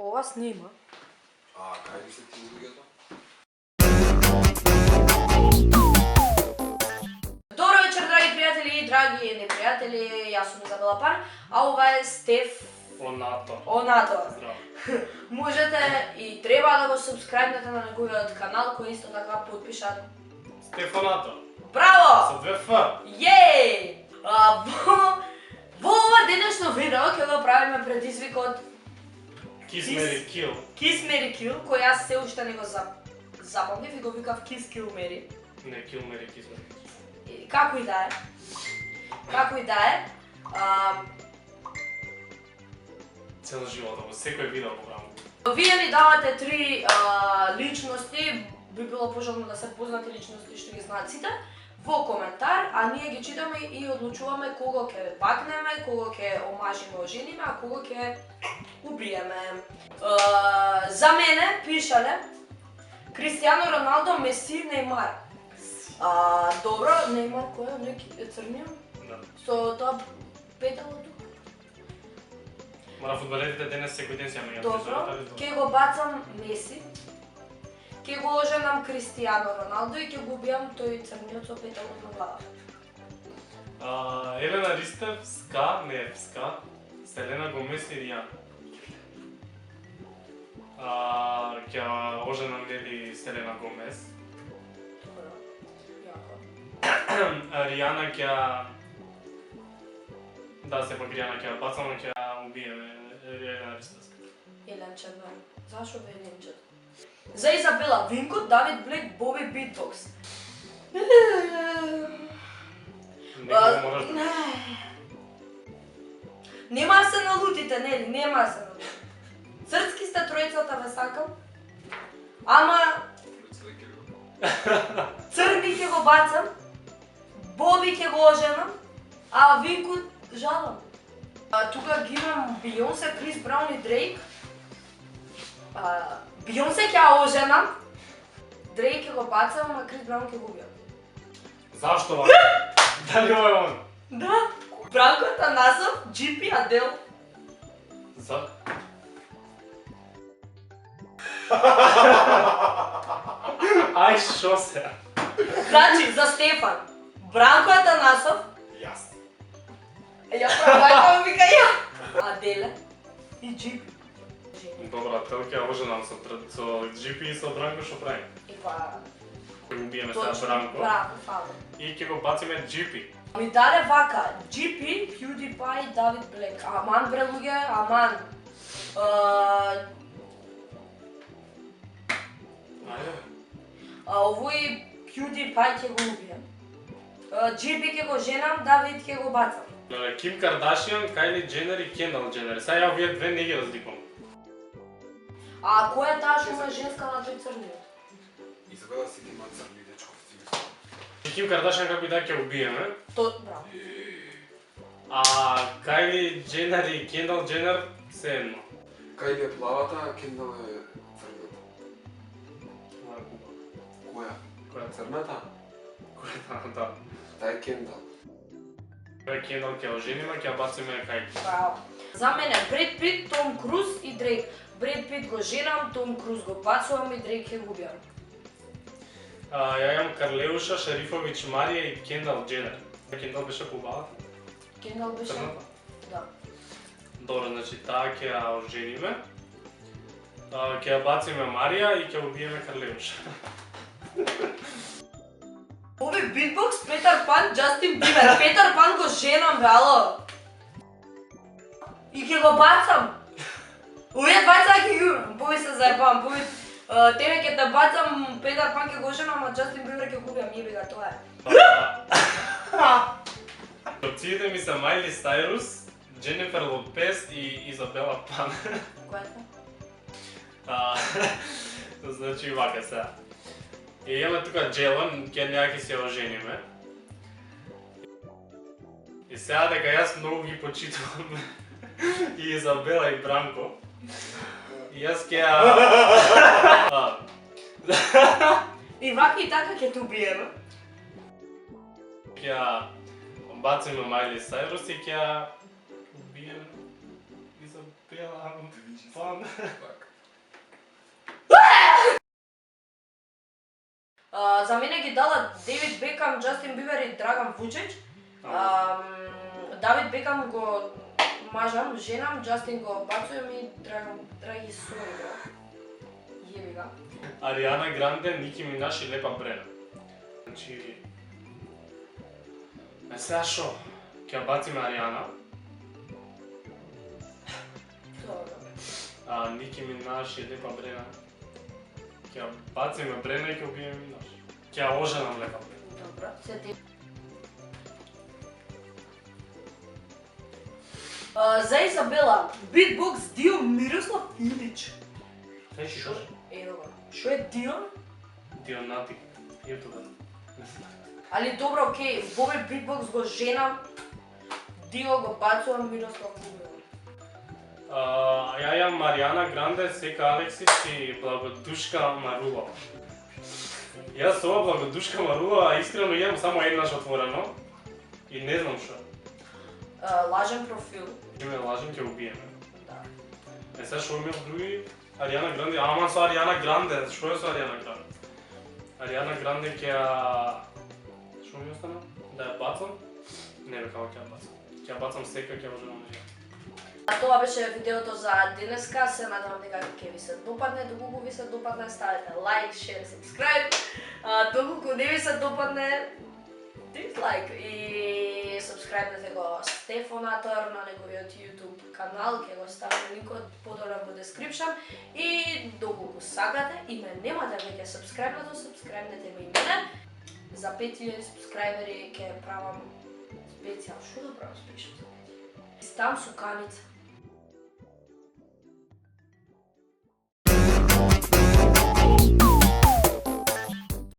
Ова снима. А кај ли се ти луѓето? Добро вечер, драги пријатели, драги непријатели, јас сум Изабела Пан, а ова е Стеф Онато. Здраво. Можете и треба да го субскрајбнете на неговиот канал, кој исто така подпишан. Стефонато. Браво! Со 2 Ф. Јеј! Во ова денешно видео ќе го правиме предизвикот Kiss Mary Kill. Kiss Mary Kill, кој јас се уште не го запомнив и го викав Kiss Kill Mary. Не, Kill Mary, Kiss Mary. И како и да е. Како и да е. Цел живот, во секој видео го правам. Вие ни давате три личности, би било пожелно да се познати личности што ги знаат сите, во коментар, а ние ги читаме и одлучуваме кого ќе бакнеме, кого ќе омажиме, ожениме, а кого ќе убиеме. За мене пишале Кристијано Роналдо, Меси, Неймар. Добро, Неймар кој е? Неки црниот? Да. Со тоа петало тука? Мора фудбалерите денес секој ден се ја менјат. Добро, ќе го бацам Меси. Ќе го оженам Кристијано Роналдо и ќе го убијам тој црниот со петало на глава. Елена Ристевска, Невска, Селена Гомес и Ријана. Ќе оженам нели Селена Гомес. Добро, јако. Ријана ќе... Да, се пак Ријана ќе ја бацам, но ќе ја убиеме Елена Ристевска. Еленче, зашо бе Еленче? За Изабела Винкот, Давид Блек, Боби Битбокс. Некој можеш да... Нема да се налутите, нели, нема да се налутите. Црцки сте тројцата, ве сакам. Ама црни ќе го бацам, Боби ќе го оженам, а Винкот жалам. Тука ги имам Бионсе, Крис Браун и Дрейк. Бионсе ќе ја оженам, Дрейк ќе го бацам, а Крис Браун ќе го убијам. Зашто? Дали ова е он? Да. Бранко Танасов, GP Адел. За? Ај шо се? Значи, за Стефан, Бранко Атанасов, Јас. ја правајте вика ја. Аделе и GP. Добра, тел ќе оженам со GP и со Бранко шо правим? И па, Ќе го убиеме сега Бранко Бранко, фала. и ќе го бациме GP. Ми даде вака, GP, PewDiePie и Давид Блек. Аман бре луѓе, аман. Ајде. Овој PewDiePie ќе го убијам. GP ќе го женам, Давид ќе го бацам. Ким Кардашијан, Кайли Дженер и Кендал Дженер. Сега ја овие две не ги разликувам. А која е таа што му е женска на тој црниот? Изгледа си има црни дечко в цивиста. И Ким Кардашијан како и да ќе убиеме. Браво. А Кайли Дженер и Кендал Дженер се едно. Кај ли е плавата, а Кендал е црната. Ова е куба. Која? Која е Црната? Која да. Таа е Кендал. Која Кендал ќе ожениме, ќе ја бациме Кайли. Браво. За мене Бред Пит, Том Круз и Дрейк. Бред Пит го женам, Том Круз го бацувам и Дрейк ќе го убијам. Ја имам Карлеуша, Шарифович, Марија и Кендал Дженер. Кендал беше побава? Кендал беше? Црната? Да. Добро, значи таа ќе ја ожениме. Ќе ја бациме Марија и ќе убиеме Карлеуша. Боби Битбокс, Петар Пан, Джастин Бибер. Петар Пан го женам, бе, ало. И ќе го бацам. Овие двајца ќе ги... Боби се заебавам, Боби... Тебе ќе те бацам, Петар Пан ќе го женам, а Джастин Бибер ќе го убијам, јеби га, тоа е. Опциите ми се Майли Сайрус, Дженифер Лопес и Изабела Пан. Која е тоа? Значи вака сега. И имаме тука Джелон, ќе ќе се ожениме. И сега дека јас многу ги почитувам и Изабела и Бранко. И јас ќе И вака и така ќе те убиеме. ќе бациме Майли Сайрус и ќе убиеме Изабела. Фан. Така. За мене ги дала Дейвид Бекам, Джастин Бибер и Драган Вучич. Давид Бекам го мажам, женам, Джастин го бацуjem и драги сори бро. Јеби га. Ариана Гранде, Ники Минаж и Лепа Брена. Значи... Сега шо? Ќе ја бациме Ариана, Добро. Ники Минаж и Лепа Брена. Ќе ја бациме Брена и ќе убиеме Минаж. Ќе ја оженам Лепа Брена. Добро. Се ти. За Изабела, битбокс Дион Мирослав Илич. Кај си кажа? Ево го. Шо е Дион? Дионати. Јутубер. Али добро, окей, Боби битбокс го женам, Дио го бацувам, Мирослав убивам. Ја јам Маријана Гранде, Сека Алексич и Благодушка Марулова. Јас ова Благодушка Марулова искрено имам само еднаш отворено и не знам шо. Лажен профил. Ќе ме лажем, ќе убиеме. Да. Сега шо имам други? Ариана Гранде, ама со Ариана Гранде, шо е со Ариана Гранде? Ариана Гранде ќе ја... Шо ми остана? Да ја бацам? Не бе, како ќе ја бацам. Ќе ја бацам Сека, ќе ја оженам жена. Тоа беше видеото за денеска, се надевам дека ќе ви се допадне, доколку ви се допадне ставете лайк, шер, сабскрайб, доколку не ви се допадне, дизлайк и сабскрайбнете го Стефонатор на неговиот YouTube канал, ќе го ставам линкот подолу во description и доколку сакате и ме немате веќе сабскрайбнато, сабскрайбнете ме и мене. За 5000 сабскрайбери ќе правам специјал, шо да правам специјал? Стам суканица.